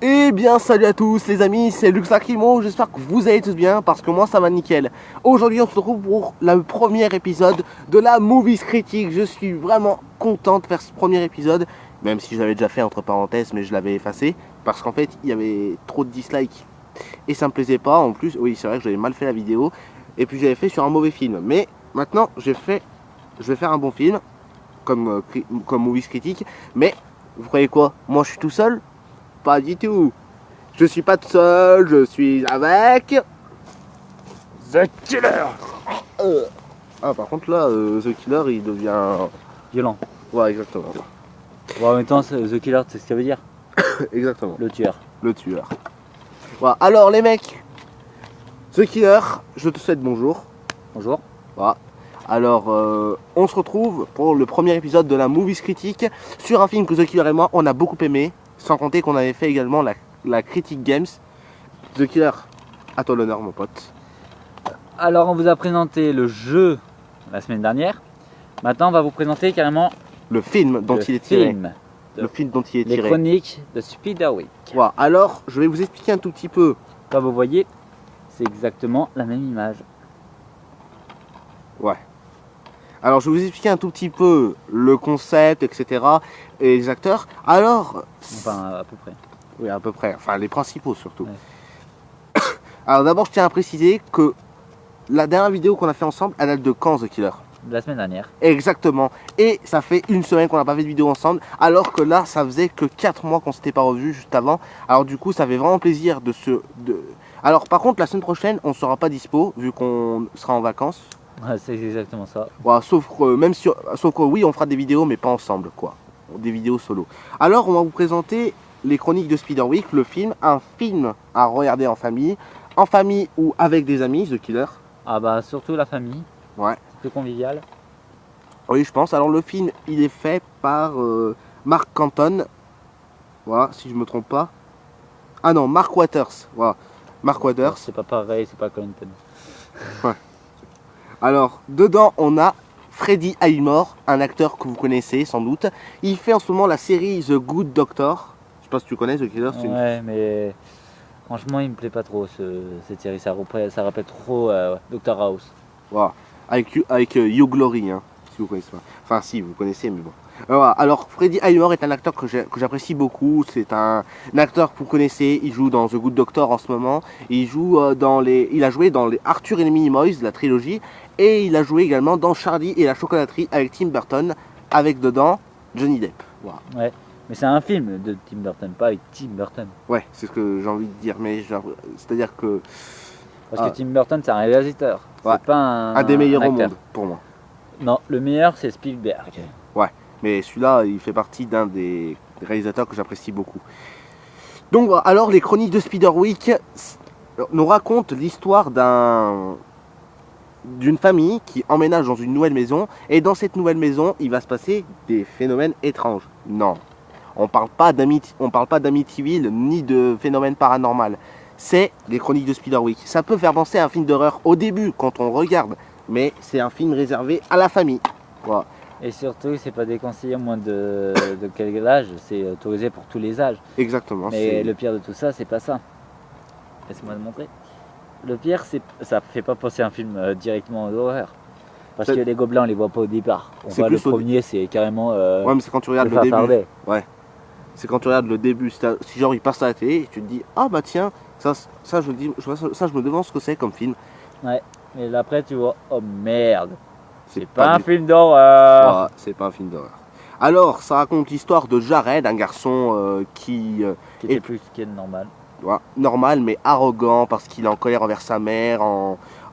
Eh bien salut à tous les amis, c'est Luxacrimo, j'espère que vous allez tous bien parce que moi ça va nickel. Aujourd'hui on se retrouve pour le premier épisode de la Movies Critique. Je suis vraiment content de faire ce premier épisode, même si je l'avais déjà fait entre parenthèses mais je l'avais effacé parce qu'en fait il y avait trop de dislikes et ça me plaisait pas. En plus oui c'est vrai que j'avais mal fait la vidéo et puis j'avais fait sur un mauvais film. Mais maintenant je vais faire un bon film comme Movies Critique. Mais vous croyez quoi? Moi je suis tout seul? Pas du tout. Je suis pas tout seul, je suis avec The Killer. Ah par contre là, The Killer il devient violent. Ouais exactement. Bon, en même temps, The Killer, tu sais ce que ça veut dire? Exactement. Le tueur. Le tueur. Voilà. Alors les mecs, The Killer, je te souhaite bonjour. Bonjour. Voilà. Alors on se retrouve pour le premier épisode de la Movies Critique sur un film que The Killer et moi on a beaucoup aimé. Sans compter qu'on avait fait également la Critique Games. The Killer, à toi l'honneur mon pote. Alors on vous a présenté le jeu la semaine dernière. Maintenant on va vous présenter carrément le film dont il est tiré. Le film dont il est tiré. Les chroniques de Spiderwick. Voilà. Alors je vais vous expliquer un tout petit peu. Comme vous voyez, c'est exactement la même image. Ouais. Alors je vais vous expliquer un tout petit peu le concept, etc. et les acteurs. Alors... Enfin à peu près. Oui à peu près, enfin les principaux surtout. Ouais. Alors d'abord je tiens à préciser que la dernière vidéo qu'on a fait ensemble, elle date de quand The Killer? De la semaine dernière. Exactement. Et ça fait une semaine qu'on n'a pas fait de vidéo ensemble. Alors que là ça faisait que 4 mois qu'on s'était pas revu juste avant. Alors du coup ça fait vraiment plaisir de se... Alors par contre la semaine prochaine on ne sera pas dispo vu qu'on sera en vacances. Ouais, c'est exactement ça. Voilà, sauf que oui, on fera des vidéos, mais pas ensemble, quoi. Des vidéos solo. Alors, on va vous présenter les chroniques de Spiderwick, le film, un film à regarder en famille ou avec des amis, The Killer. Ah bah surtout la famille. Ouais. C'est convivial. Oui, je pense. Alors, le film, il est fait par Mark Canton. Voilà, si je me trompe pas. Ah non, Mark Waters. Voilà, Mark Waters. C'est pas pareil, c'est pas Clinton. Ouais. Alors, dedans, on a Freddie Highmore, un acteur que vous connaissez sans doute. Il fait en ce moment la série The Good Doctor. Je sais pas si tu connais The Killer. Ouais, mais franchement, il me plaît pas trop cette série. Ça rappelle trop Dr House. Voilà. Avec Hugh Glory, hein, si vous connaissez pas. Enfin, si, vous connaissez, mais bon. Voilà. Alors, Freddie Highmore est un acteur que j'apprécie beaucoup. C'est un acteur que vous connaissez. Il joue dans The Good Doctor en ce moment. Il a joué dans les Arthur et les Minimoys, la trilogie. Et il a joué également dans Charlie et la chocolaterie avec Tim Burton, avec dedans Johnny Depp. Voilà. Ouais, mais c'est un film de Tim Burton, pas avec Tim Burton. Ouais, c'est ce que j'ai envie de dire, mais c'est-à-dire que... Parce que Tim Burton, c'est un réalisateur, ouais. C'est pas un des meilleurs un au monde, pour moi. Non, le meilleur, c'est Spielberg. Ouais, mais celui-là, il fait partie d'un des réalisateurs que j'apprécie beaucoup. Donc, alors, les chroniques de Spiderwick nous racontent l'histoire d'une famille qui emménage dans une nouvelle maison, et dans cette nouvelle maison il va se passer des phénomènes étranges. Non, on parle pas d'Amityville ni de phénomènes paranormal. C'est les chroniques de Spiderwick. Ça peut faire penser à un film d'horreur au début quand on regarde, mais c'est un film réservé à la famille. Voilà. Et surtout, c'est pas déconseillé moins de quel âge, c'est autorisé pour tous les âges. Exactement. Mais le pire de tout ça, c'est pas ça. Laisse-moi te montrer. Le pire, ça fait pas penser à un film directement d'horreur. Parce que les gobelins, on les voit pas au départ. Le premier, c'est carrément. Ouais, mais c'est quand tu regardes le début. Ouais. C'est quand tu regardes le début. Si genre il passe à la télé, tu te dis ah bah tiens, ça je me demande ce que c'est comme film. Ouais. Mais là, après tu vois oh merde. C'est pas un film d'horreur. Ouais, c'est pas un film d'horreur. Alors, ça raconte l'histoire de Jared, un garçon qui était plus qu'il est normal. Normal mais arrogant parce qu'il est en colère envers sa mère,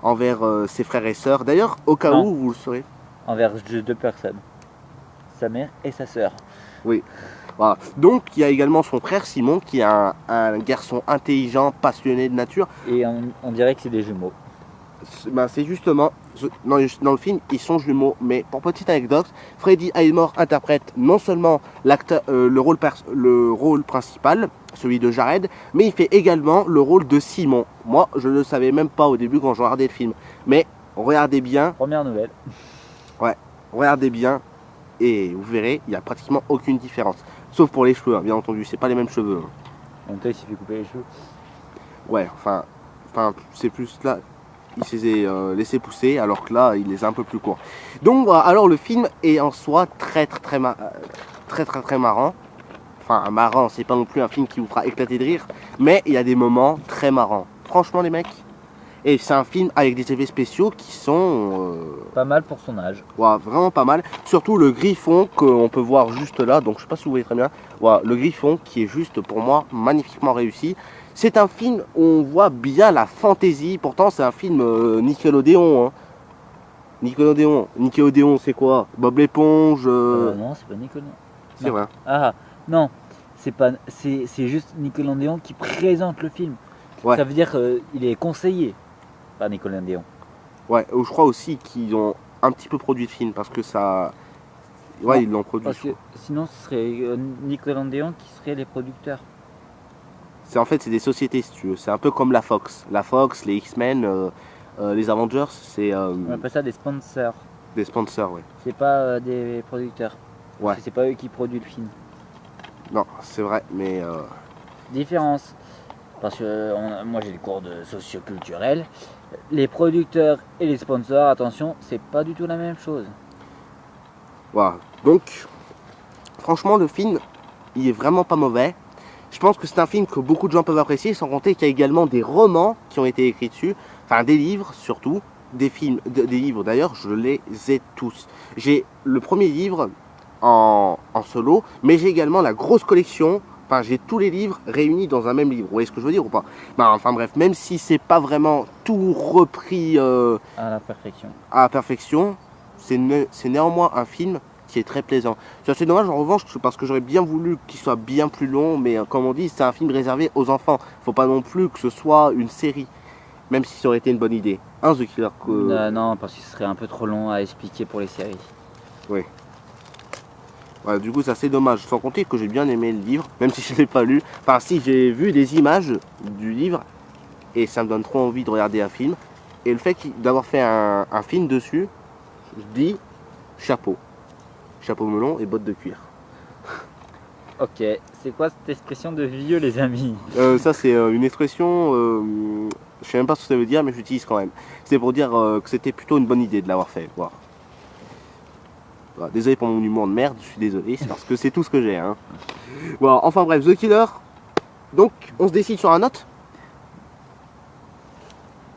envers ses frères et sœurs. D'ailleurs, au cas où, vous le saurez. Envers deux personnes. Sa mère et sa sœur. Oui. Voilà. Donc, il y a également son frère Simon qui est un garçon intelligent, passionné de nature. Et on dirait que c'est des jumeaux. C'est justement, dans le film, ils sont jumeaux. Mais pour petite anecdote, Freddie Highmore interprète non seulement le rôle principal, celui de Jared, mais il fait également le rôle de Simon. Moi, je ne le savais même pas au début quand je regardais le film. Mais regardez bien. Première nouvelle. Ouais, regardez bien et vous verrez, il n'y a pratiquement aucune différence. Sauf pour les cheveux, hein, bien entendu, c'est pas les mêmes cheveux. Hein. En même temps, il s'est fait couper les cheveux. Ouais, enfin c'est plus là, il s'est laissé pousser, alors que là, il les a un peu plus courts. Donc voilà, alors le film est en soi très marrant. Enfin, marrant, c'est pas non plus un film qui vous fera éclater de rire, mais il y a des moments très marrants. Franchement, les mecs. Et c'est un film avec des effets spéciaux qui sont pas mal pour son âge. Ouais, vraiment pas mal. Surtout le griffon qu'on peut voir juste là. Donc je sais pas si vous voyez très bien. Voilà, le griffon qui est juste pour moi magnifiquement réussi. C'est un film où on voit bien la fantaisie. Pourtant c'est un film Nickelodeon. Hein. Nickelodeon, c'est quoi? Bob l'éponge. Non, c'est pas Nickelodeon. C'est vrai. Ah non, c'est pas. C'est juste Nickelodeon qui présente le film. Ouais. Ça veut dire qu'il est conseillé par Nickelodeon. Ouais, je crois aussi qu'ils ont un petit peu produit le film parce que ça. Ouais, non, ils l'ont produit. Parce que sinon, ce serait Nickelodeon qui serait les producteurs. En fait, c'est des sociétés, si tu veux. C'est un peu comme la Fox. La Fox, les X-Men, les Avengers, c'est. On appelle ça des sponsors. Des sponsors, ouais. C'est pas des producteurs. Ouais. C'est pas eux qui produisent le film. Non, c'est vrai, mais. Différence. Parce que moi j'ai le cours de socio-culturel. Les producteurs et les sponsors, attention, c'est pas du tout la même chose. Voilà. Donc, franchement, le film, il est vraiment pas mauvais. Je pense que c'est un film que beaucoup de gens peuvent apprécier, sans compter qu'il y a également des romans qui ont été écrits dessus. Enfin, des livres surtout. Des films, des livres d'ailleurs, je les ai tous. J'ai le premier livre en solo, mais j'ai également la grosse collection. Enfin, j'ai tous les livres réunis dans un même livre. Vous voyez ce que je veux dire ou pas? Enfin bref, même si c'est pas vraiment tout repris à la perfection. À la perfection, c'est néanmoins un film qui est très plaisant. C'est dommage en revanche parce que j'aurais bien voulu qu'il soit bien plus long, mais comme on dit, c'est un film réservé aux enfants. Faut pas non plus que ce soit une série, même si ça aurait été une bonne idée. Hein, The Killer non, parce que ce serait un peu trop long à expliquer pour les séries. Oui. Ouais, du coup, c'est assez dommage. Sans compter que j'ai bien aimé le livre, même si je ne l'ai pas lu. Enfin, si, j'ai vu des images du livre et ça me donne trop envie de regarder un film. Et le fait d'avoir fait un film dessus, je dis chapeau. Chapeau melon et bottes de cuir. Ok, c'est quoi cette expression de vieux, les amis? Ça, c'est une expression, je sais même pas ce que ça veut dire, mais j'utilise quand même. C'est pour dire que c'était plutôt une bonne idée de l'avoir fait. Voilà. Désolé pour mon humour de merde, je suis désolé, c'est parce que c'est tout ce que j'ai. Hein. Bon, enfin bref, The Killer. Donc, on se décide sur un note.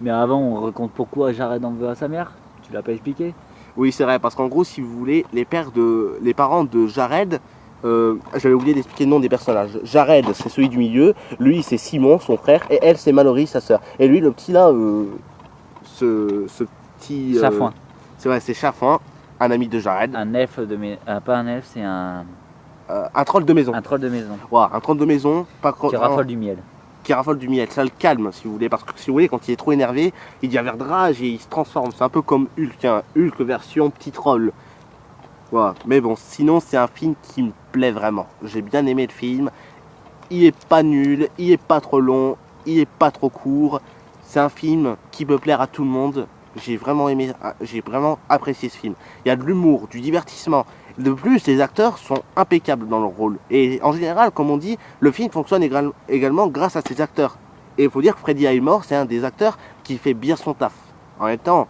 Mais avant, on raconte pourquoi Jared en veut à sa mère. Tu l'as pas expliqué? Oui, c'est vrai, parce qu'en gros, si vous voulez, les parents de Jared, j'avais oublié d'expliquer le nom des personnages. Jared, c'est celui du milieu. Lui, c'est Simon, son frère, et elle, c'est Mallory, sa sœur. Et lui, le petit là, ce petit. Chafouin. C'est vrai, c'est Chafouin. Un ami de Jared. Un elfe de maison. Pas un elfe, c'est un troll de maison. Un troll de maison. Voilà, un troll de maison. Qui raffole du miel. Qui raffole du miel. Ça le calme, si vous voulez. Parce que si vous voulez, quand il est trop énervé, il devient vert de rage et il se transforme. C'est un peu comme Hulk. Hein. Hulk version petit troll. Voilà. Mais bon, sinon, c'est un film qui me plaît vraiment. J'ai bien aimé le film. Il est pas nul. Il est pas trop long. Il est pas trop court. C'est un film qui peut plaire à tout le monde. J'ai vraiment aimé, j'ai vraiment apprécié ce film. Il y a de l'humour, du divertissement. De plus, les acteurs sont impeccables dans leur rôle. Et en général, comme on dit, le film fonctionne également grâce à ses acteurs. Et il faut dire que Freddie Highmore, c'est un des acteurs qui fait bien son taf. En même temps,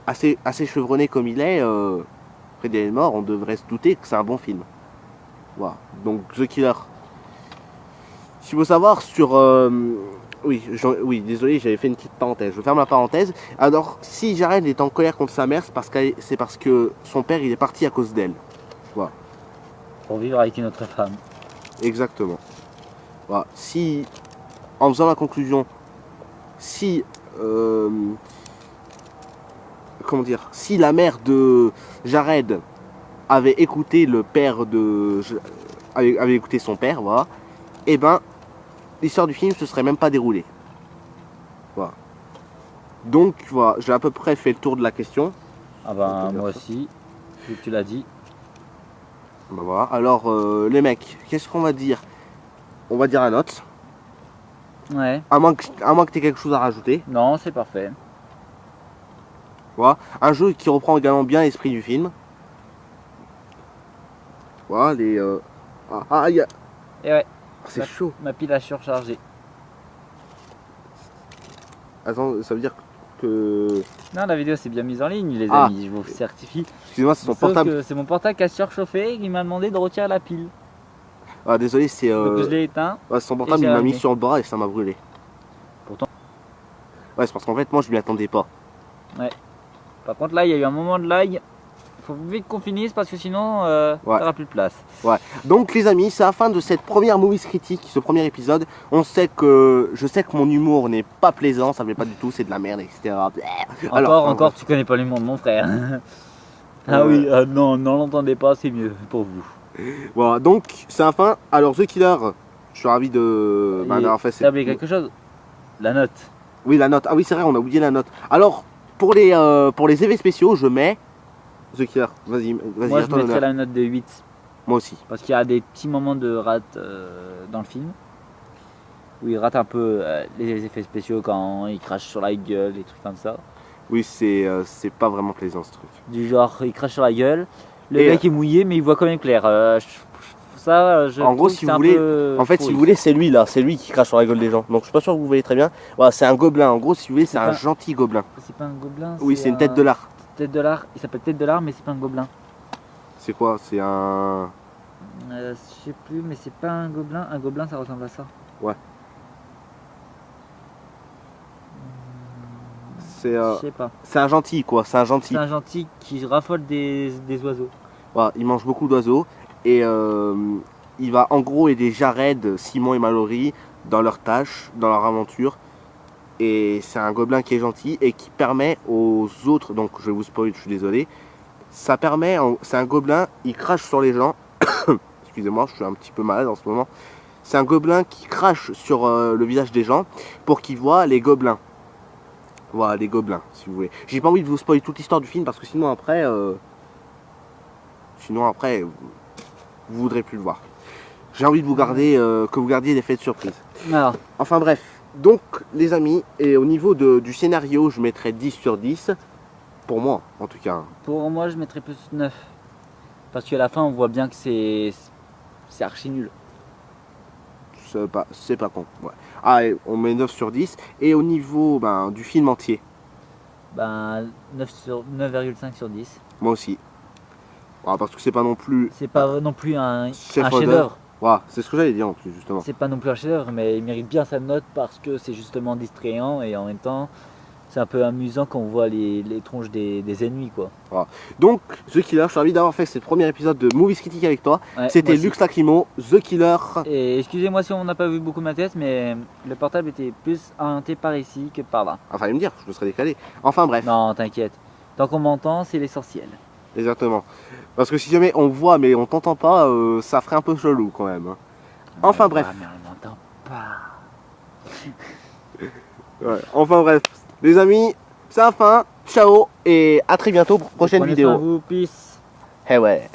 assez chevronné comme il est, Freddie Highmore, on devrait se douter que c'est un bon film. Voilà. Donc, The Killer. S'il faut savoir sur... Oui, désolé, j'avais fait une petite parenthèse. Je ferme la parenthèse. Alors, si Jared est en colère contre sa mère, c'est parce que son père, il est parti à cause d'elle. Voilà. Pour vivre avec une autre femme. Exactement. Voilà. Si, en faisant la conclusion, si, comment dire, si la mère de Jared avait écouté le père de, avait écouté son père, voilà, et ben, l'histoire du film se serait même pas déroulée. Voilà. Donc voilà, j'ai à peu près fait le tour de la question. Ah ben moi aussi, vu que tu l'as dit. Ben voilà. Alors les mecs, qu'est-ce qu'on va dire? On va dire la note. Ouais. À moins que tu aies quelque chose à rajouter. Non, c'est parfait. Voilà. Un jeu qui reprend également bien l'esprit du film. Voilà, les... Et ouais. C'est chaud. Ma pile a surchargé. Attends, ça veut dire que... Non, la vidéo c'est bien mise en ligne, les Ah. amis, je vous certifie. Excusez-moi, c'est son Sauf portable. que c'est mon portable qui a surchauffé et qui m'a demandé de retirer la pile. Ah, désolé, c'est... Donc je l'ai éteint. Ouais, son portable, j'ai il m'a mis allumé. sur le bras et ça m'a brûlé. Pourtant. Ouais, c'est parce qu'en fait, moi, je m'y attendais pas. Par contre là, il y a eu un moment de lag. Faut vite qu'on finisse parce que sinon, Ouais. t'auras plus de place. Donc les amis, c'est la fin de cette première Movies Critique, ce premier épisode. Je sais que mon humour n'est pas plaisant, ça ne plaît pas du tout, c'est de la merde, etc. Encore, tu connais pas l'humour de mon frère. Ah oui, non, l'entendez pas, c'est mieux pour vous. Voilà, donc c'est la fin. Alors The Killer, je suis ravi de... d'avoir fait T'as oublié quelque chose? La note. Oui, la note. Ah oui, c'est vrai, on a oublié la note. Alors, pour les effets spéciaux, je mets The Killer. Vas-y, Moi, à je ton mettrais honneur. la note de 8. Moi aussi. Parce qu'il y a des petits moments de rate dans le film. Où il rate un peu les effets spéciaux quand il crache sur la gueule, des trucs comme ça. Oui, c'est pas vraiment plaisant ce truc. Du genre, il crache sur la gueule. Le Et, mec est mouillé, mais il voit quand même clair. En gros, si vous voulez, si vous voulez, c'est lui là, c'est lui qui crache sur la gueule des gens. Donc je suis pas sûr que vous voyez très bien. Voilà, c'est un gobelin. En gros, si vous voulez, c'est un pas- gentil gobelin. C'est pas un gobelin. Oui, c'est une tête de lard. Tête de lard. Il s'appelle tête de lard, mais c'est pas un gobelin. C'est quoi? C'est un... Je sais plus, mais c'est pas un gobelin. Un gobelin, ça ressemble à ça. Je sais pas. C'est un gentil quoi, c'est un gentil. C'est un gentil qui raffole des oiseaux. Voilà, il mange beaucoup d'oiseaux et il va en gros aider Jared, Simon et Mallory dans leurs tâches, dans leur aventure. Et c'est un gobelin qui est gentil et qui permet aux autres, donc je vais vous spoil, je suis désolé. Ça permet, c'est un gobelin, il crache sur les gens. Excusez-moi, je suis un petit peu malade en ce moment. C'est un gobelin qui crache sur le visage des gens pour qu'ils voient les gobelins. Voilà, les gobelins, si vous voulez. J'ai pas envie de vous spoiler toute l'histoire du film parce que sinon après, vous voudrez plus le voir. J'ai envie de vous garder, que vous gardiez l'effet de surprise. Alors, Enfin bref, donc les amis, et au niveau du scénario, je mettrais 10 sur 10. Pour moi, en tout cas. pour moi, je mettrais plus 9. Parce qu'à la fin, on voit bien que c'est archi nul. C'est pas con. Ouais. Ah, et on met 9 sur 10. Et au niveau du film entier, Ben, 9,5 sur 10. moi aussi. Voilà, parce que c'est pas non plus... C'est pas non plus un Chef-d'œuvre. chef-d'œuvre. Voilà, c'est ce que j'allais dire en plus, justement. C'est pas non plus un chef-d'œuvre, mais il mérite bien sa note parce que c'est justement distrayant et en même temps, c'est un peu amusant quand on voit les tronches des ennemis, quoi. Donc, The Killer, je suis ravi d'avoir fait ce premier épisode de Movies Critique avec toi. Ouais, C'était moi aussi. Lux Lacrymo, The Killer. Et excusez-moi si on n'a pas vu beaucoup ma tête, mais le portable était plus orienté par ici que par là. Enfin, il me dire, je me serais décalé. Enfin bref, Non, t'inquiète. Tant qu'on m'entend, c'est l'essentiel. exactement. Parce que si jamais on voit mais on t'entend pas, ça ferait un peu chelou quand même. Hein. Enfin bref. Ouais, mais on m'entend pas. Ouais, enfin bref. Les amis, c'est la fin. Ciao et à très bientôt pour une prochaine Prenez vidéo. soin de vous, peace. Eh ouais.